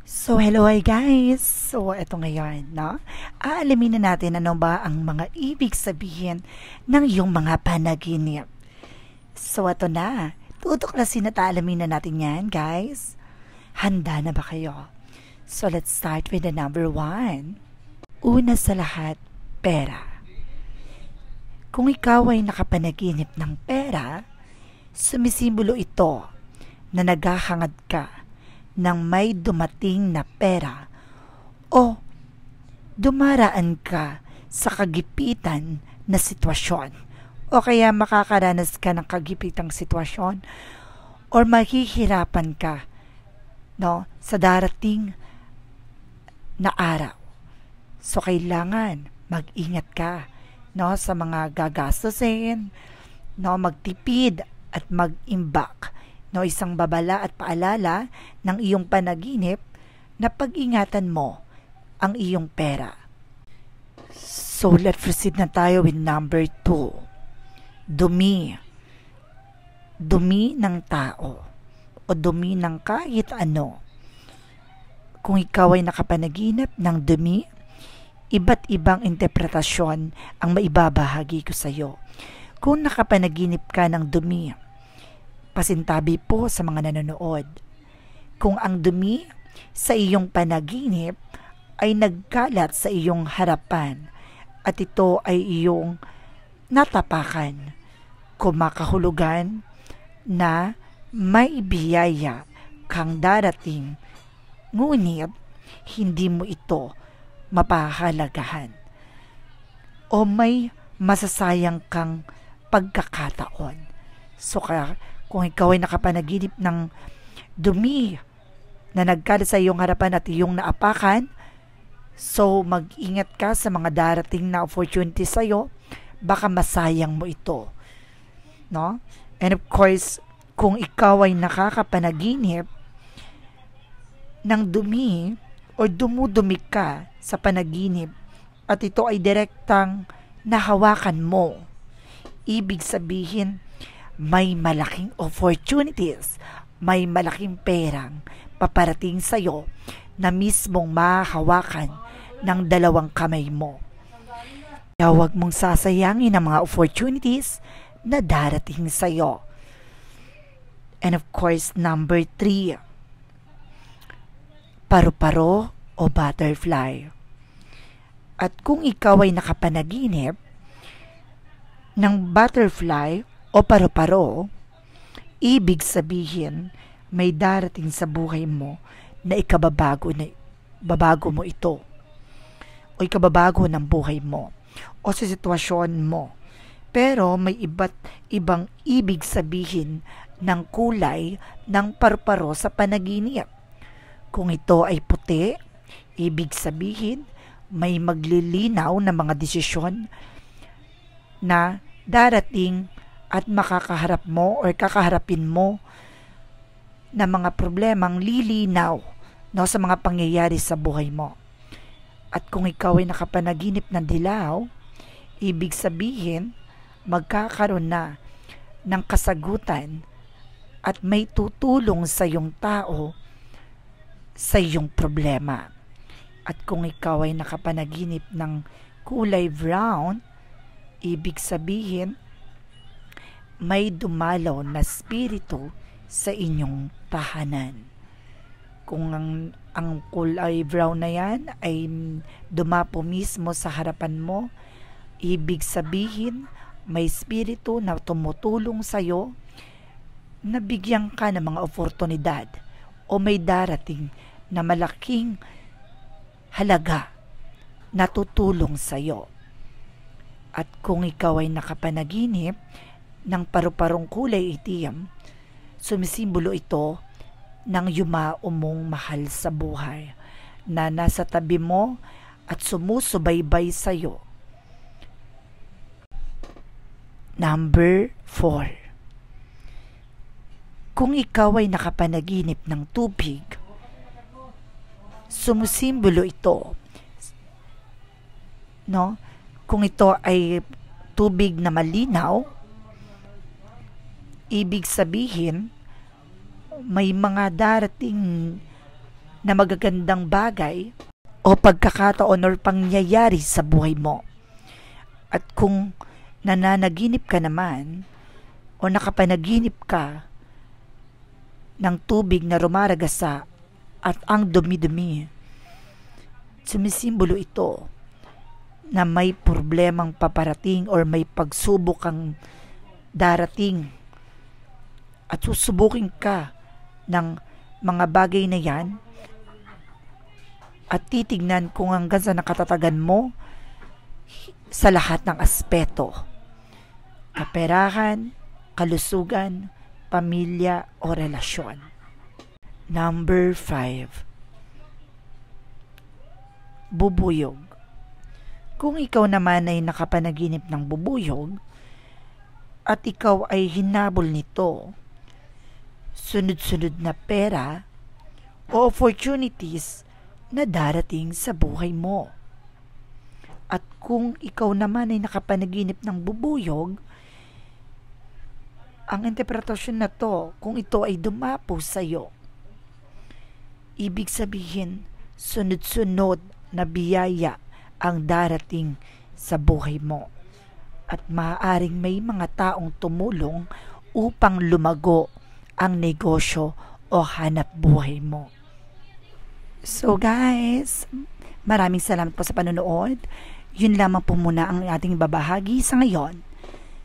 So, hello hi guys! So, eto ngayon, no? Aalamin na natin ano ba ang mga ibig sabihin ng iyong mga panaginip. So, eto na. Tutuklasin at aalamin na natin yan, guys. Handa na ba kayo? So, let's start with the number 1. Una sa lahat, pera. Kung ikaw ay nakapanaginip ng pera, sumisimbolo ito na naghahangad ka ng may dumating na pera o dumaraan ka sa kagipitan na sitwasyon o kaya makakaranas ka ng kagipitang sitwasyon or mahihirapan ka sa darating na araw. So kailangan mag-ingat ka sa mga gagastusin, magtipid at mag-imbak. Isang babala at paalala ng iyong panaginip na pag-ingatan mo ang iyong pera. So, let's proceed na tayo with number 2. Dumi. Dumi ng tao o dumi ng kahit ano. Kung ikaw ay nakapanaginip ng dumi, iba't ibang interpretasyon ang maibabahagi ko sa iyo. Kung nakapanaginip ka ng dumi, pasintabi po sa mga nanonood. Kung ang dumi sa iyong panaginip ay nagkalat sa iyong harapan at ito ay iyong natapakan, kumakahulugan na may biyaya kang darating, ngunit hindi mo ito mapahalagahan o may masasayang kang pagkakataon. So kung ikaw ay nakapanaginip ng dumi na nagkalat sa iyong harapan at iyong naapakan, so mag-ingat ka sa mga darating na opportunity sa iyo, baka masayang mo ito. No? And of course, kung ikaw ay nakakapanaginip ng dumi o dumudumi ka sa panaginip at ito ay direktang nahawakan mo, ibig sabihin, may malaking opportunities, may malaking perang paparating sa iyo na mismong mahahawakan ng dalawang kamay mo. Kaya huwag mong sasayangin ang mga opportunities na darating sa iyo. And of course, number 3, paru-paro o butterfly. At kung ikaw ay nakapanaginip ng butterfly o paru-paro, ibig sabihin may darating sa buhay mo na ikababago mo ito o ikababago ng buhay mo o sa sitwasyon mo. Pero may iba't ibang ibig sabihin ng kulay ng paru-paro sa panaginip. Kung ito ay puti, ibig sabihin may maglilinaw na mga desisyon na darating at makakaharap mo or kakaharapin mo na mga problemang lilinaw sa mga pangyayari sa buhay mo. At kung ikaw ay nakapanaginip ng dilaw, ibig sabihin magkakaroon na ng kasagutan at may tutulong sa iyong tao sa iyong problema. At kung ikaw ay nakapanaginip ng kulay brown, ibig sabihin may dumalaw na spirito sa inyong tahanan. Kung ang kulay brown na yan ay dumapo mismo sa harapan mo, ibig sabihin may spirito na tumutulong sa iyo na bigyan ka ng mga oportunidad o may darating na malaking halaga na tutulong sa iyo. At kung ikaw ay nakapanaginip ng paru-parong kulay itim, sumisimbolo ito ng yumao mong mahal sa buhay na nasa tabi mo at sumusubaybay sa iyo. Number 4. Kung ikaw ay nakapanaginip ng tubig, sumisimbolo ito, kung ito ay tubig na malinaw, ibig sabihin may mga darating na magagandang bagay o pagkakataon or pangyayari sa buhay mo. At kung nananaginip ka naman o nakapanaginip ka ng tubig na rumaragasa at ang dumi-dumi, sumisimbolo ito na may problemang paparating or may pagsubok kang darating at susubukin ka ng mga bagay na yan at titignan kung hanggang sa nakatatagan mo sa lahat ng aspeto: kaperahan, kalusugan, pamilya o relasyon. Number 5. Bubuyog. Kung ikaw naman ay nakapanaginip ng bubuyog at ikaw ay hinabol nito, sunod-sunod na pera o opportunities na darating sa buhay mo. At kung ikaw naman ay nakapanaginip ng bubuyog, ang interpretasyon na to, kung ito ay dumapo sa iyo, ibig sabihin, sunod-sunod na biyaya ang darating sa buhay mo. At maaaring may mga taong tumulong upang lumago ang negosyo o hanap buhay mo. So guys, maraming salamat po sa panonood. Yun lamang po muna ang ating babahagi sa ngayon.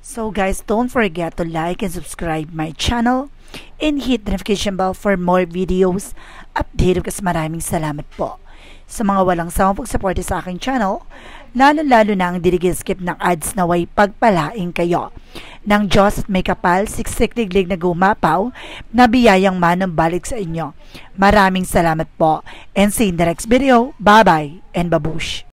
So guys, don't forget to like and subscribe my channel and hit the notification bell for more videos updated. Kasi maraming salamat po sa mga walang sawang pagsuporta sa aking channel, lalo-lalo na ang skip ng ads na way pagpalaing kayo ng Diyos at may kapal, siksik-liglig na gumapaw na biyayang manang balik sa inyo. Maraming salamat po and see you in the next video. Bye-bye and babush!